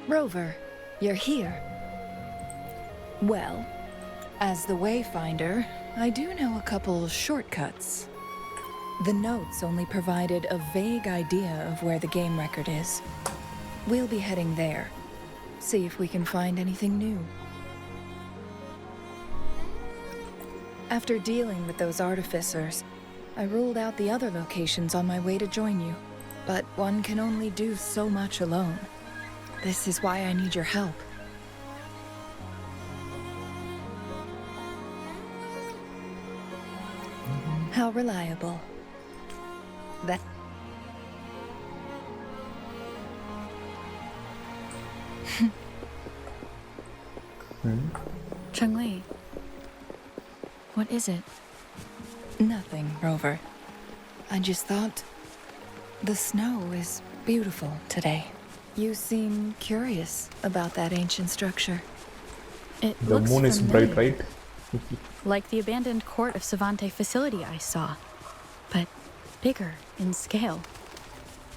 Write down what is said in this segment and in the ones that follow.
Rover, you're here. Well, as the Wayfinder, I do know a couple shortcuts. The notes only provided a vague idea of where the game record is. We'll be heading there. See if we can find anything new. After dealing with those artificers, I ruled out the other locations on my way to join you. But one can only do so much alone. This is why I need your help. How reliable. That... Changli, what is it? Nothing, Rover. I just thought... the snow is beautiful today. You seem curious about that ancient structure. It The looks moon is familiar, bright, right? like the abandoned court of Savante facility I saw, but bigger in scale.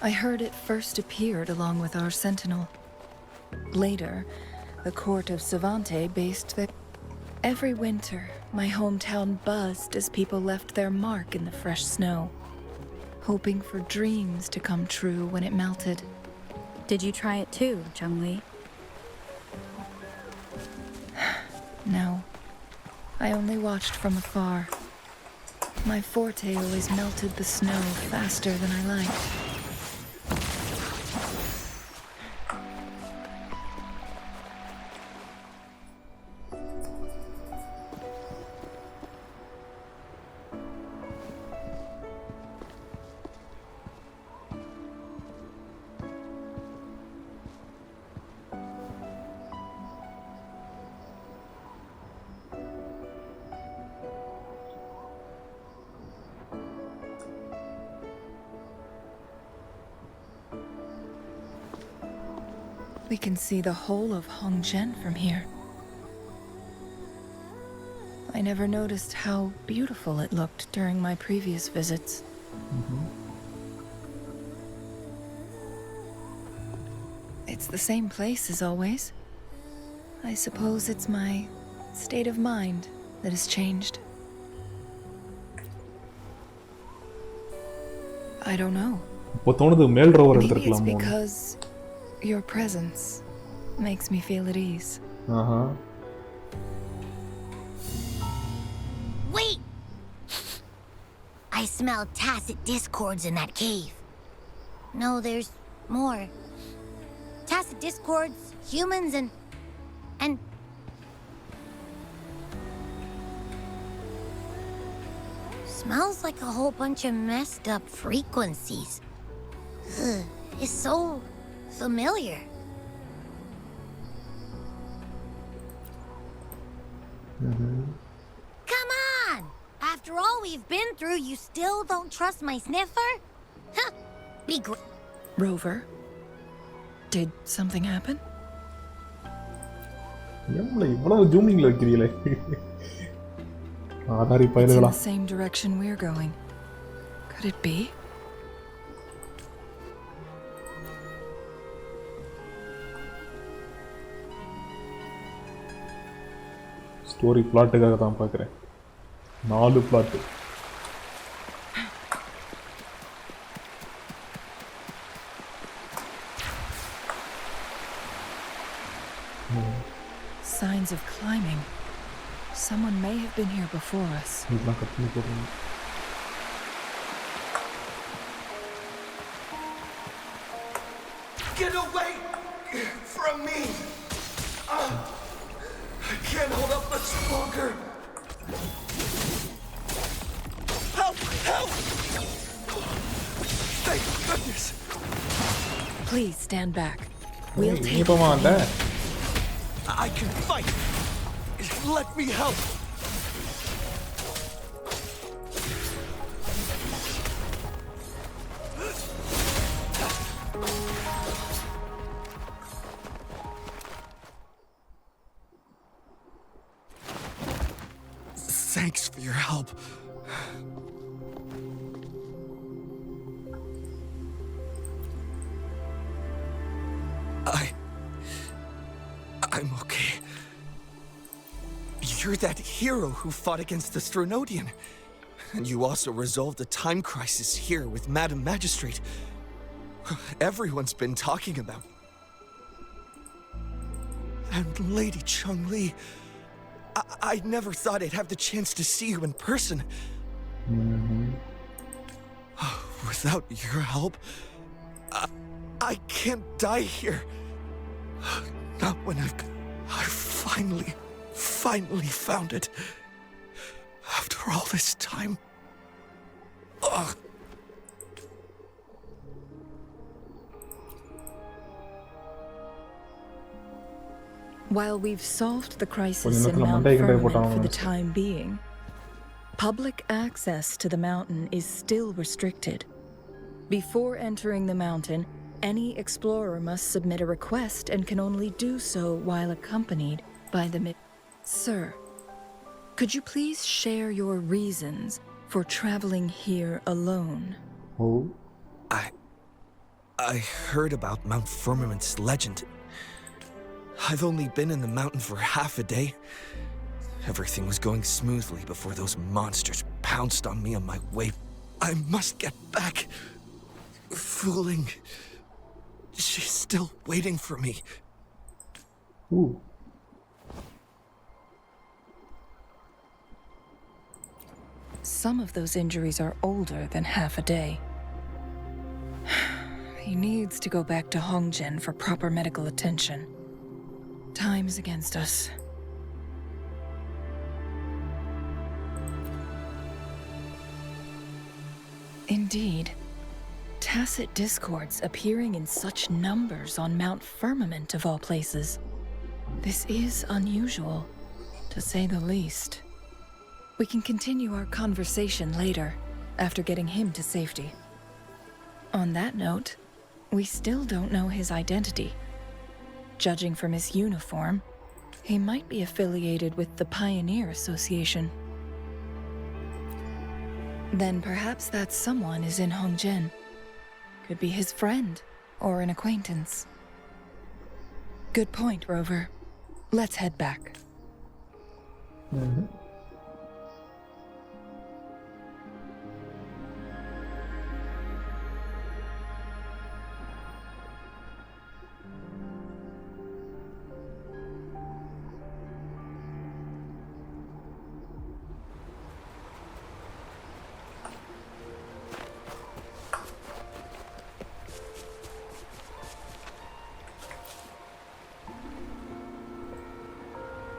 I heard it first appeared along with our sentinel. Later, the court of Savante based the... Every winter, my hometown buzzed as people left their mark in the fresh snow, hoping for dreams to come true when it melted. Did you try it too, Changli? No. I only watched from afar. My forte always melted the snow faster than I liked. We can see the whole of Hongzhen from here. I never noticed how beautiful it looked during my previous visits. It's the same place as always. I suppose it's my state of mind that has changed. I don't know. இப்போ தோணுது மேல் rover Maybe it's எடுத்துக்கலாமோ? because your presence makes me feel at ease. Wait! I smell tacit discords in that cave. No, there's more. Tacit discords, humans, and... Smells like a whole bunch of messed up frequencies. Ugh, it's so familiar. Come on! After all we've been through, you still don't trust my sniffer? Huh? Be great. Rover, did something happen? ஏம்ல இவ்வளவு ஜூமிங்ல வைக்கிறீங்களே? ஆதாரி It's in பயலுகளா? the same direction we're going. Could it be? Story பிளாட்டுக்காக தான் பார்க்குறேன். 4 plot. Signs of climbing. Someone may have been here before us. இதெல்லாம் கத்தி போடுறேன். Get away from me! I can't hold up much longer. Help! Help! Thank goodness! Please stand back. We'll நீ take இப்போமா வந்த? I can fight. Let me help. Thanks for your help. I'm okay. You're that hero who fought against the Stronodian. And you also resolved a time crisis here with Madam Magistrate. Everyone's been talking about. And Lady Changli, I never thought I'd have the chance to see you in person. Without your help, I can't die here. Not when I finally found it. After all this time. Ugh. While we've solved the crisis கொஞ்ச in நேரத்துல Mount மண்டையை கிண்டைய Firmament for போட்டாங்க the time being, public access to the mountain is still restricted. Before entering the mountain, any explorer must submit a request and can only do so while accompanied by the Sir, could you please share your reasons for traveling here alone? Oh. I heard about Mount Firmament's legend. I've only been in the mountain for half a day. Everything was going smoothly before those monsters pounced on me on my way. I must get back. Fooling. She's still waiting for me. Ooh. Some of those injuries are older than half a day. He needs to go back to Hongjian for proper medical attention. Time's against us. Indeed. Tacit discords appearing in such numbers on Mount Firmament of all places. This is unusual, to say the least. We can continue our conversation later, after getting him to safety. On that note, we still don't know his identity. Judging from his uniform, he might be affiliated with the Pioneer Association. Then perhaps that someone is in Hongjian. Could be his friend, or an acquaintance. Good point, Rover. Let's head back.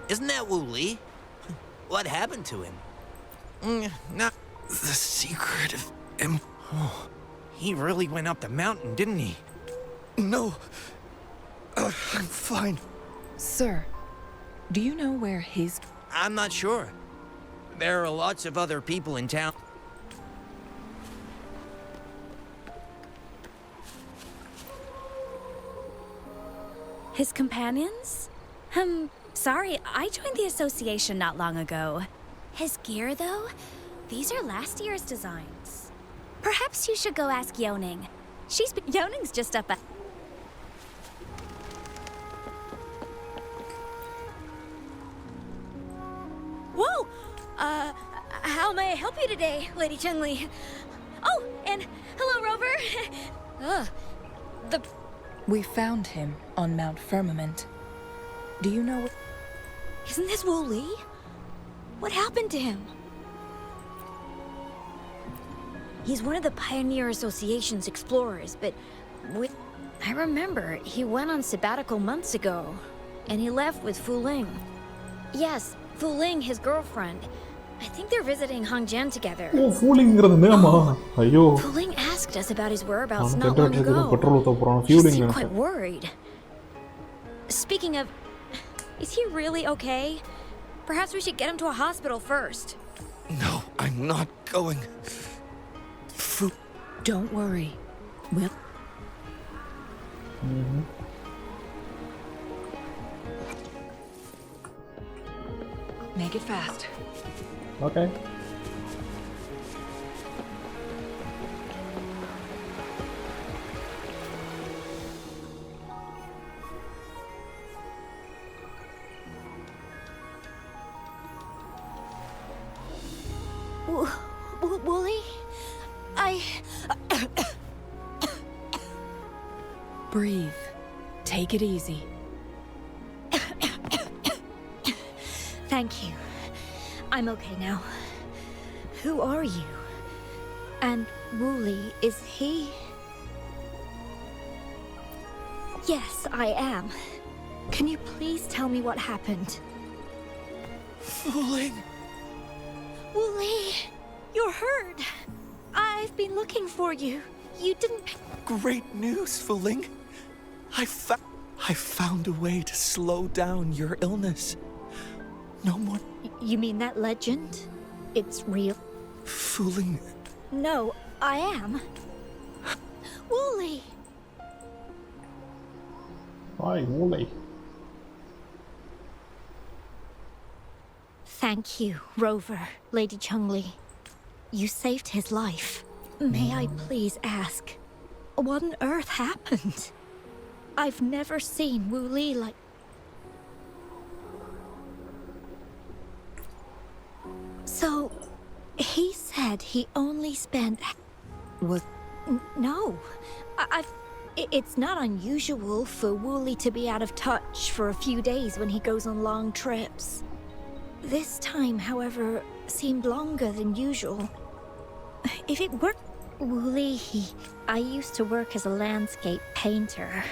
Isn't that Wu Li? What happened to him? Not the secret of He really went up the mountain, didn't he? No. I'm fine. Sir, do you know where his... I'm not sure. There are lots of other people in town. His companions? Sorry, I joined the association not long ago. His gear, though? These are last year's designs. Perhaps you should go ask Yoning. Yoning's just up at... Whoa! How may I help you today, Lady Changli? Oh, and hello, Rover! We found him on Mount Firmament. Do you know... Isn't this Wu Li? What happened to him? He's one of the Pioneer Association's explorers, but I remember he went on sabbatical months ago, and he left with Fu Ling. Yes, Fu Ling, his girlfriend. I think they're visiting Hongjian together. ஓ ஃபூலிங்கிறது நேமா ஐயோ Fu Ling asked us about his whereabouts அவன் not long petrol ago. Petrol ஊத்த போறான் He fuelling seemed quite worried. Speaking of, is he really okay? Perhaps we should get him to a hospital first. No, I'm not going. Don't worry. We'll... Make it fast. Okay Wooly, Breathe. Take it easy. Thank you. I'm okay now. Who are you? And Wooly, is he? Yes, I am. Can you please tell me what happened? Fooling! Wooly, you're hurt. I've been looking for you. You didn't... Great news, Fooling! I found a way to slow down your illness. No more... You mean that legend? It's real? Fooling... No, I am. Wooly! Hi, Wooly. Thank you, Rover, Lady Changli. You saved his life. May I please ask, what on earth happened? I've never seen Wooly like... So, he said he only spent... What? No, it's not unusual for Wooly to be out of touch for a few days when he goes on long trips. This time, however, seemed longer than usual. If it were Wooly, I used to work as a landscape painter.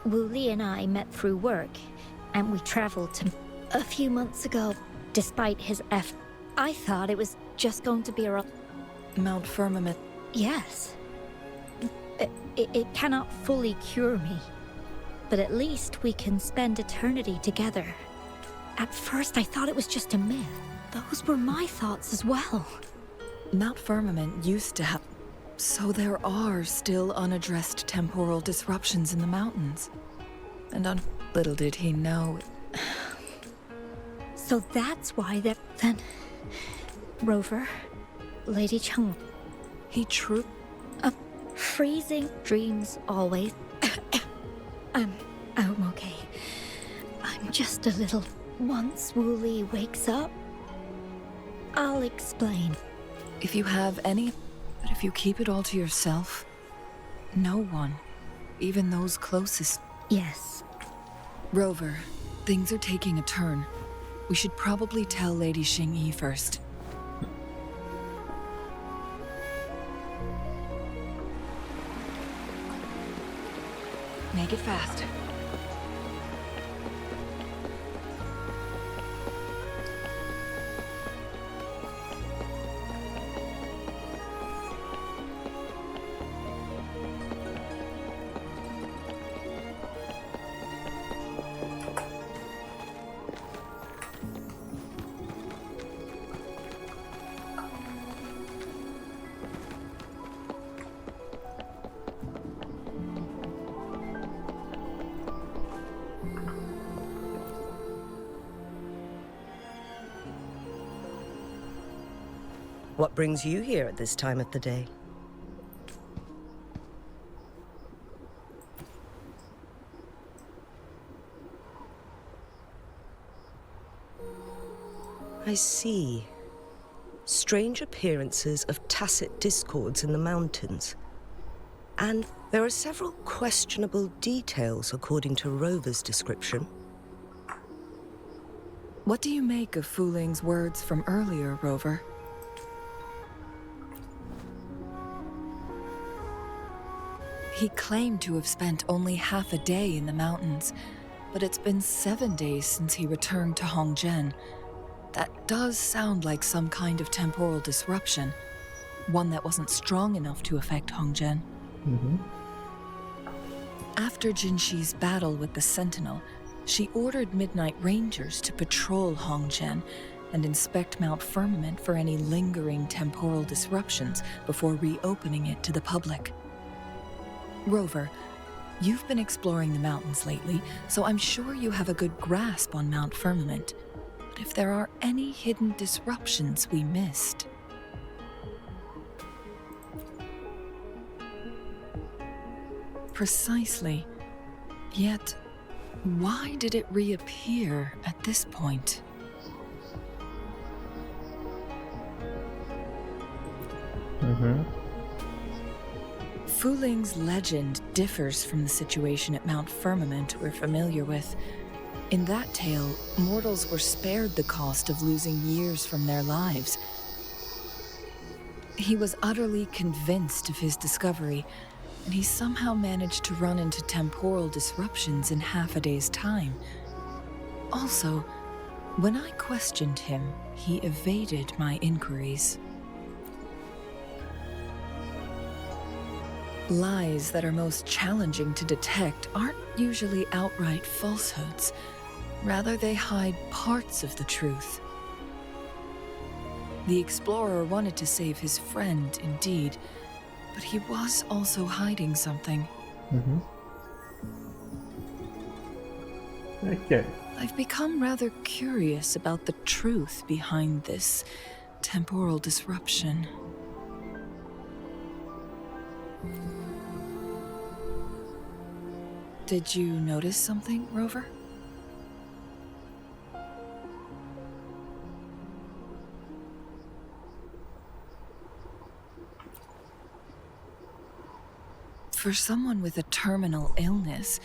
Wooly and I met through work, and we traveled to a few months ago. Despite his I thought it was just going to be a... Mount Firmament. Yes. It cannot fully cure me, but at least we can spend eternity together. At first, I thought it was just a myth. Those were my thoughts as well. Mount Firmament used to have... So there are still unaddressed temporal disruptions in the mountains. And little did he know... So that's why then... Rover, Lady Chung... He freezing dreams always... I'm okay. I'm just a little... Once Wooly wakes up, I'll explain. If you have any... But if you keep it all to yourself, no one, even those closest... Yes. Rover, things are taking a turn. We should probably tell Lady Xingyi first. Make it fast. What brings you here at this time of the day? I see. Strange appearances of tacit discords in the mountains. And there are several questionable details according to Rover's description. What do you make of Fuling's words from earlier, Rover? He claimed to have spent only half a day in the mountains, but it's been 7 days since he returned to Hongzhen. That does sound like some kind of temporal disruption, one that wasn't strong enough to affect Hongzhen. After Jinxi's battle with the Sentinel, she ordered Midnight Rangers to patrol Hongzhen and inspect Mount Firmament for any lingering temporal disruptions before reopening it to the public. Rover, you've been exploring the mountains lately, so I'm sure you have a good grasp on Mount Firmament. But if there are any hidden disruptions we missed... Precisely. Yet, why did it reappear at this point? Fu Ling's legend differs from the situation at Mount Firmament we're familiar with. In that tale, mortals were spared the cost of losing years from their lives. He was utterly convinced of his discovery, and he somehow managed to run into temporal disruptions in half a day's time. Also, when I questioned him, he evaded my inquiries. Lies that are most challenging to detect aren't usually outright falsehoods. Rather, they hide parts of the truth. The explorer wanted to save his friend, indeed, but he was also hiding something. Okay. I've become rather curious about the truth behind this temporal disruption. Did you notice something, Rover? For someone with a terminal illness,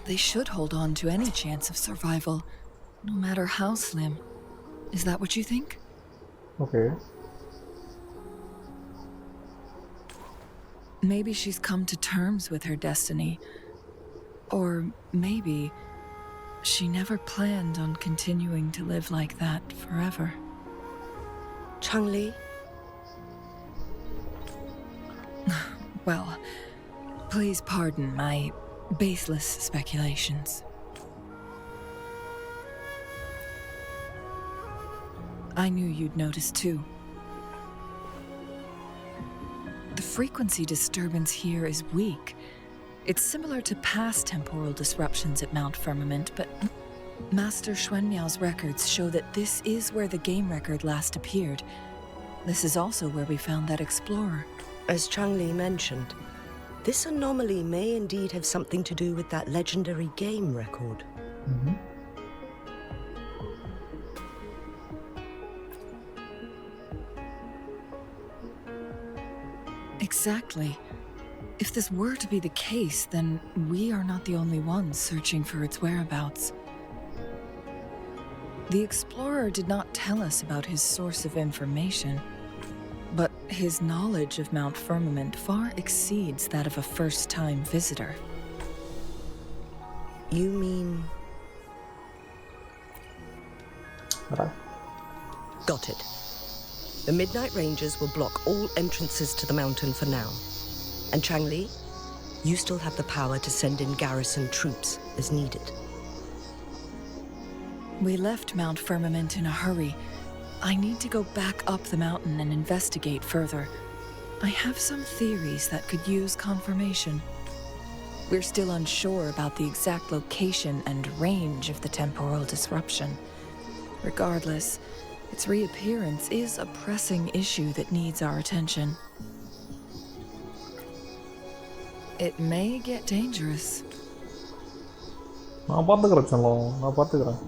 they should hold on to any chance of survival, no matter how slim. Is that what you think? Okay. Maybe she's come to terms with her destiny. Or maybe she never planned on continuing to live like that forever. Changli? Well, please pardon my baseless speculations. I knew you'd notice too. The frequency disturbance here is weak. It's similar to past temporal disruptions at Mount Firmament, but Master Xuanmiao's records show that this is where the game record last appeared. This is also where we found that explorer. As Changli mentioned, this anomaly may indeed have something to do with that legendary game record. Exactly. If this were to be the case, then we are not the only ones searching for its whereabouts. The explorer did not tell us about his source of information, but his knowledge of Mount Firmament far exceeds that of a first-time visitor. You mean... Right. Got it. The Midnight Rangers will block all entrances to the mountain for now. And Changli, you still have the power to send in garrison troops as needed. We left Mount Firmament in a hurry. I need to go back up the mountain and investigate further. I have some theories that could use confirmation. We're still unsure about the exact location and range of the temporal disruption. Regardless, its reappearance is a pressing issue that needs our attention. It may get dangerous. நான் பார்த்துக்கிறேன் செல்லம், நான் பார்த்துக்கிறேன்.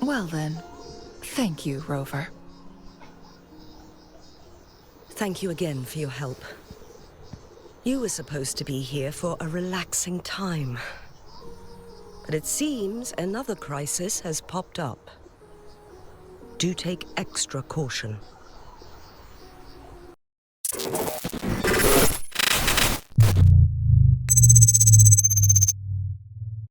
Well then, thank you, Rover. Thank you again for your help. You were supposed to be here for a relaxing time. But it seems another crisis has popped up. Do take extra caution.